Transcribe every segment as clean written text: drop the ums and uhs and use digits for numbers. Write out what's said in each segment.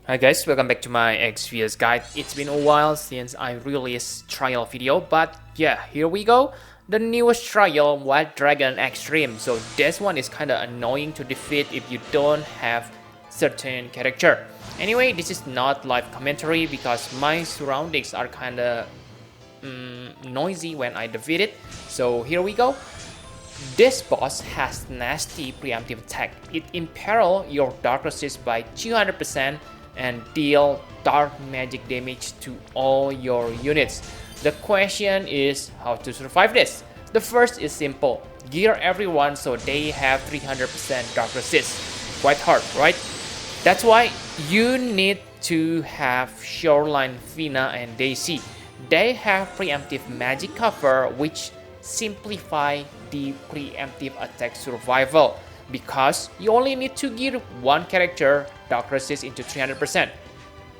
Hi guys, welcome back to my XVS guide. It's been a while since I released trial video, but yeah, here we go. The newest trial, White Dragon Extreme. So this one is kinda annoying to defeat if you don't have certain character. Anyway, this is not live commentary because my surroundings are kinda noisy when I defeat it. So here we go. This boss has nasty preemptive attack. It imperil your dark resist by 200% and deal dark magic damage to all your units. The question is how to survive this. The first is simple. Gear everyone so they have 300% dark resist. Quite hard, right? That's why you need to have Shoreline, Fina, and Daisy. They have preemptive magic cover which simplify the preemptive attack survival because you only need to gear one character dark resist into 300%,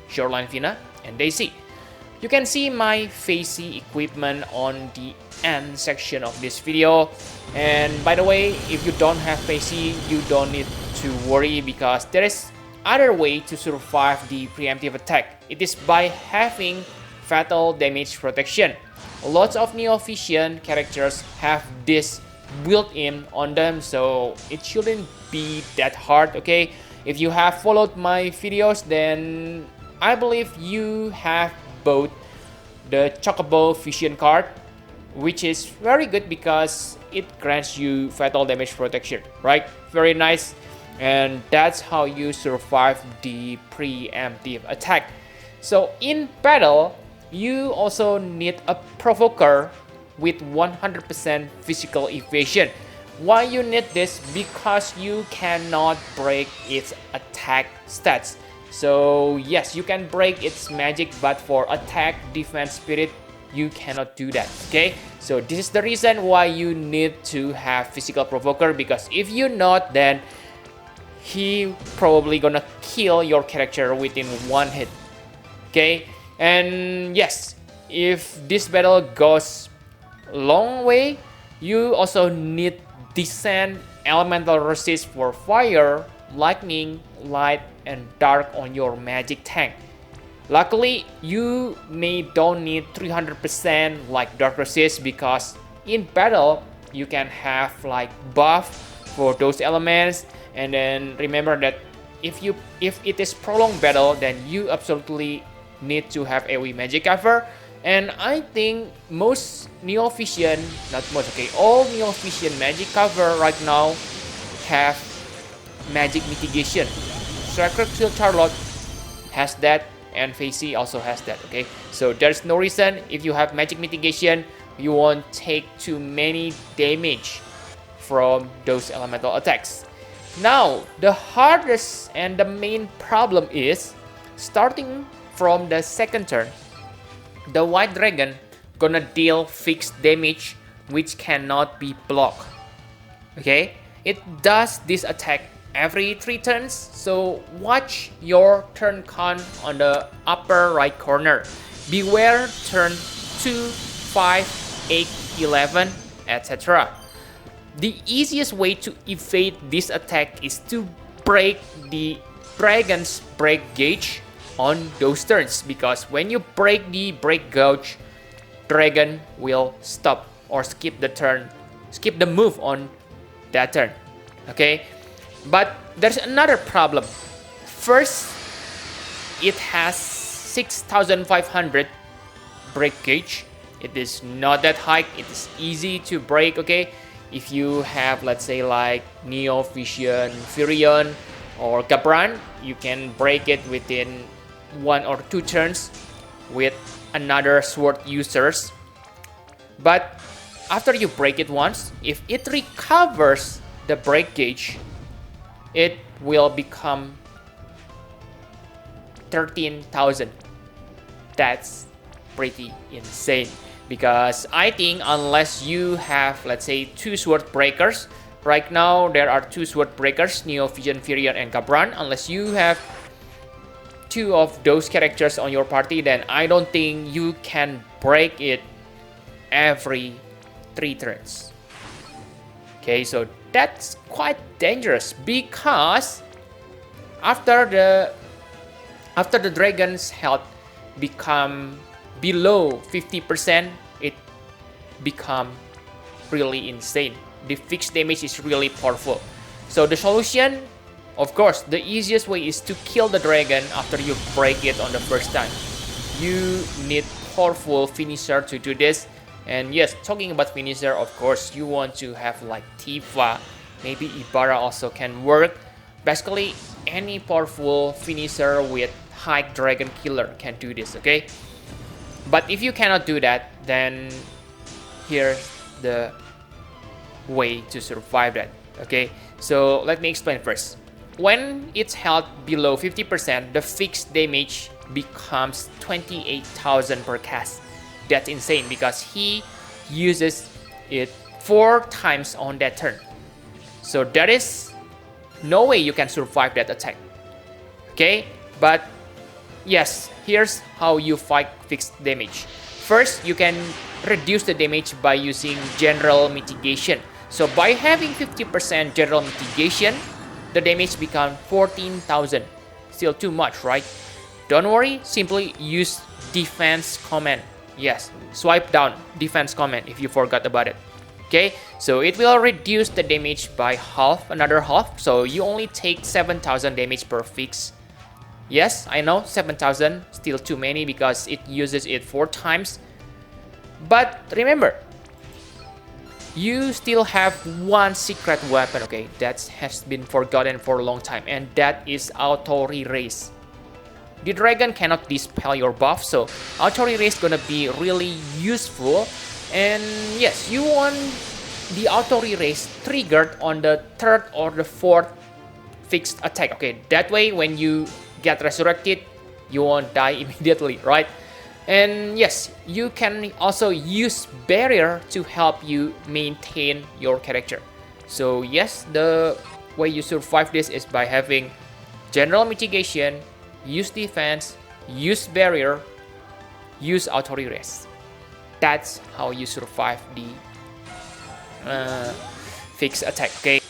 Shoreline, Fina, and Daisy. You can see my facey equipment on the end section of this video, and by the way, if you don't have facey, you don't need to worry because there is other way to survive the preemptive attack. It is by having fatal damage protection. Lots of Neo-Vision characters have this built-in on them, so it shouldn't be that hard, okay? If you have followed my videos, then I believe you have bought the Chocobo Vision card, which is very good because it grants you fatal damage protection, right? Very nice, and that's how you survive the preemptive attack. So in battle, you also need a provoker with 100% physical evasion. Why you need this? Because you cannot break its attack stats. So yes, you can break its magic, but for attack, defense, spirit, you cannot do that, okay? So this is the reason why you need to have physical provoker, because if you not, then he probably gonna kill your character within one hit, okay? And yes, if this battle goes long way, you also need descent elemental resist for fire, lightning, light, and dark on your magic tank. Luckily, you don't need 300% like dark resist because in battle you can have like buff for those elements. And then remember that if it is prolonged battle, then you absolutely need to have AoE magic cover. And I think most Neo-Vision, not most, okay, all Neo-Vision magic cover right now have magic mitigation. Sacred Shield Charlotte has that, and Facey also has that, okay? So there's no reason if you have magic mitigation, you won't take too many damage from those elemental attacks. Now, the hardest and the main problem is starting from the second turn, the White Dragon gonna deal fixed damage which cannot be blocked. Okay, it does this attack every 3 turns, so watch your turn count on the upper right corner. Beware turn 2, 5, 8, 11, etc. The easiest way to evade this attack is to break the dragon's break gauge on those turns, because when you break the break gauge, dragon will stop or skip the move on that turn, okay? But there's another problem. First, it has 6,500 break gauge. It is not that high, it is easy to break, okay? If you have, let's say, like Neo-Vision, Firion, or Gabran, you can break it within 1 or 2 turns with another sword users. But after you break it once, if it recovers the break gauge, it will become 13,000. That's pretty insane, because I think unless you have, let's say, 2 sword breakers, right now there are 2 sword breakers, Neo-Vision, Firion, and Gabran. Unless you have 2 of those characters on your party, then I don't think you can break it every 3 turns. Okay, so that's quite dangerous because after After the dragon's health become below 50%, it become really insane. The fixed damage is really powerful. So the solution, of course, the easiest way is to kill the dragon after you break it on the first time. You need powerful finisher to do this. And yes, talking about finisher, of course, you want to have like Tifa, maybe Ibarra also can work. Basically, any powerful finisher with high dragon killer can do this, okay? But if you cannot do that, then here's the way to survive that, okay? So let me explain first. When it's held below 50%, the fixed damage becomes 28,000 per cast. That's insane because he uses it 4 times on that turn. So there is no way you can survive that attack. Okay, but yes, here's how you fight fixed damage. First, you can reduce the damage by using general mitigation. So by having 50% general mitigation, the damage becomes 14,000. Still too much, right? Don't worry, simply use defense command. Yes, swipe down defense command if you forgot about it. Okay, so it will reduce the damage by half, another half. So you only take 7,000 damage per fix. Yes, I know 7,000 still too many because it uses it 4 times. But remember, you still have one secret weapon, okay, that has been forgotten for a long time, and that is auto re-raise. The dragon cannot dispel your buff, so auto re-raise gonna be really useful. And yes, you want the auto re-raise triggered on the 3rd or the 4th fixed attack, okay? That way, when you get resurrected, you won't die immediately, right? And yes, you can also use barrier to help you maintain your character. So yes, the way you survive this is by having general mitigation, use defense, use barrier, use auto re-raise. That's how you survive the fixed attack, okay?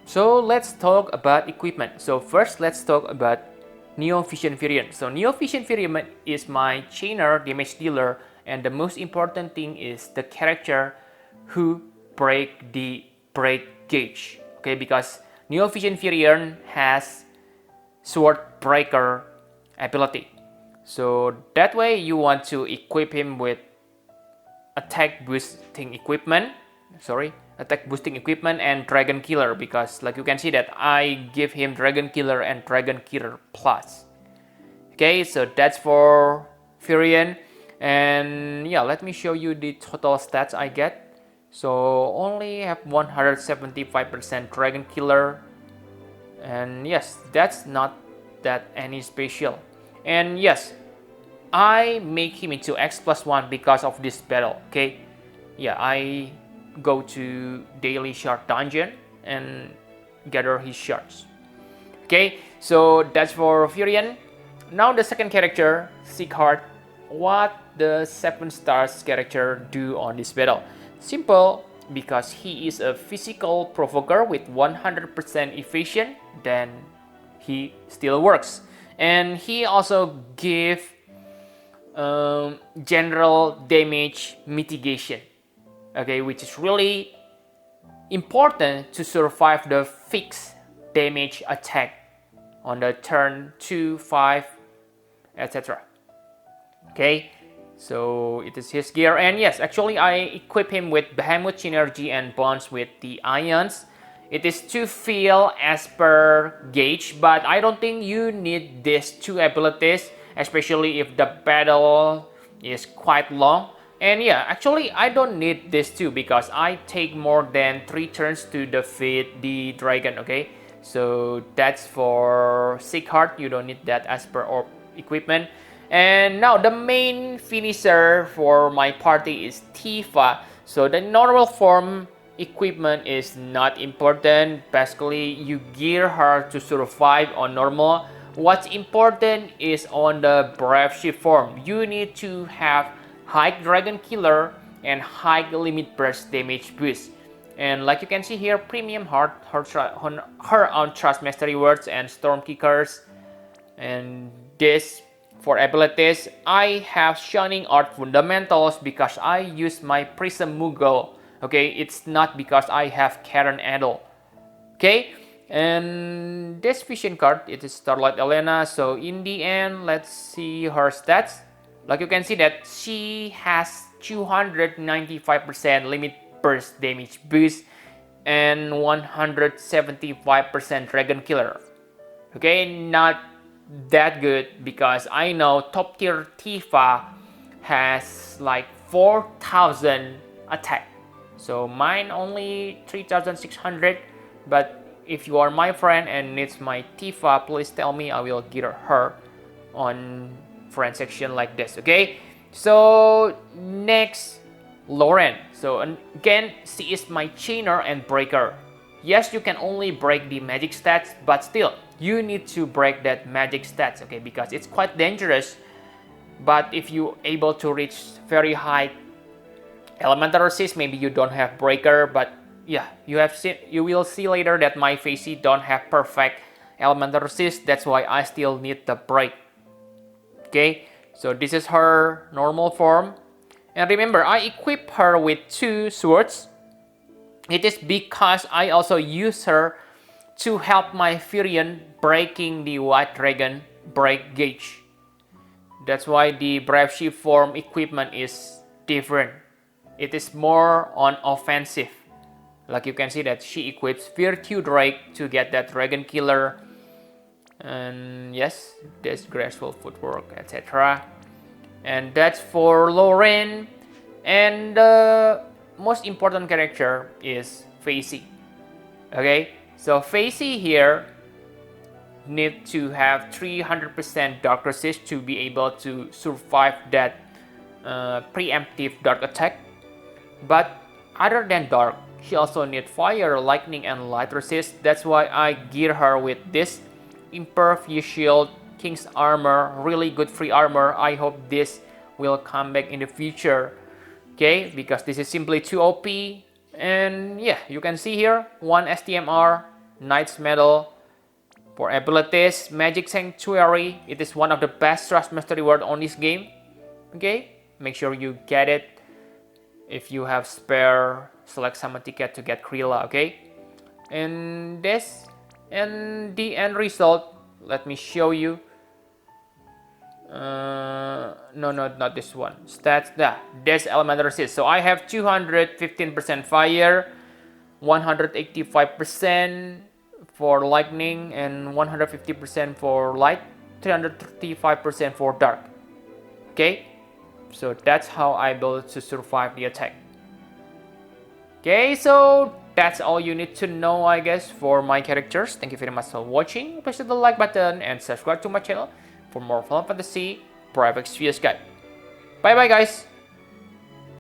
So let's talk about equipment. So first let's talk about Neo Vision variant. So Neo Vision variant is my chainer damage dealer, and the most important thing is the character who break the break gauge. Okay, because Neo Vision variant has sword breaker ability. So that way you want to equip him with attack boosting equipment and Dragon Killer, because like you can see that I give him Dragon Killer and Dragon Killer Plus. Okay, so that's for variant. And yeah, let me show you the total stats I get. So only have 175% Dragon Killer, and yes, that's not that any special. And yes, I make him into X+1 because of this battle. Okay, yeah, I go to daily shard dungeon and gather his shards. Okay, so that's for Furion. Now the second character, Siegheart. What the 7 stars character do on this battle? Simple, because he is a physical provoker with 100% evasion, then he still works. And he also give general damage mitigation, okay, which is really important to survive the fixed damage attack on the turn 2, 5, etc. Okay, so it is his gear. And yes, actually I equip him with Behemoth Synergy and bonds with the Ions. It is to feel as per gauge, but I don't think you need these 2 abilities, especially if the battle is quite long. And yeah, actually I don't need this 2 because I take more than 3 turns to defeat the dragon. Okay, so that's for Siegheart. You don't need that as per or equipment. And now the main finisher for my party is Tifa. So the normal form equipment is not important. Basically, you gear her to survive on normal. What's important is on the Brave Shift form. You need to have high Dragon Killer and high limit burst damage boost. And like you can see here, Premium Heart, her own Trust Mastery Words and Storm Kickers. And this for abilities, I have Shining Art Fundamentals because I use my Prism Mughal. Okay, it's not because I have Karen Adel. Okay, and this vision card, it is Starlight Elena. So in the end, let's see her stats. Like you can see that she has 295% limit burst damage boost and 175% Dragon Killer. Okay, not that good because I know top tier Tifa has like 4,000 attack. So mine only 3,600, but if you are my friend and needs my Tifa, please tell me, I will get her on friend section like this. Okay, so next, Lauren. So again, she is my chainer and breaker. Yes, you can only break the magic stats, but still you need to break that magic stats, okay, because it's quite dangerous. But if you able to reach very high elemental resist, maybe you don't have breaker, but yeah, you will see later that my Facey don't have perfect elemental resist. That's why I still need the break. Okay, so this is her normal form. And remember, I equip her with 2 swords. It is because I also use her to help my Furion breaking the White Dragon break gauge. That's why the Brave Shift form equipment is different. It is more on offensive. Like you can see that she equips Virtue Drake to get that Dragon Killer. And yes, there's graceful footwork, etc. And that's for Lauren. And the most important character is Facey. Okay, so Facey here need to have 300% Dark Resist to be able to survive that preemptive Dark attack. But other than Dark, she also needs Fire, Lightning, and Light Resist. That's why I gear her with this Impervious Shield, King's Armor, really good free armor. I hope this will come back in the future. Okay, because this is simply too OP. And yeah, you can see here 1 STMR Knight's Medal. For abilities, Magic Sanctuary. It is one of the best Trust Mastery reward on this game. Okay, make sure you get it. If you have spare, select summon ticket to get Krilla. Okay, and this and the end result. Let me show you. No, not this one. Stats. This elemental resist. So I have 215% fire, 185% for lightning, and 150% for light, 335% for dark. Okay, so that's how I'm able to survive the attack. Okay, so that's all you need to know, I guess, for my characters. Thank you very much for watching. Please hit the like button and subscribe to my channel for more Final Fantasy Private Spheres guide. Bye bye guys.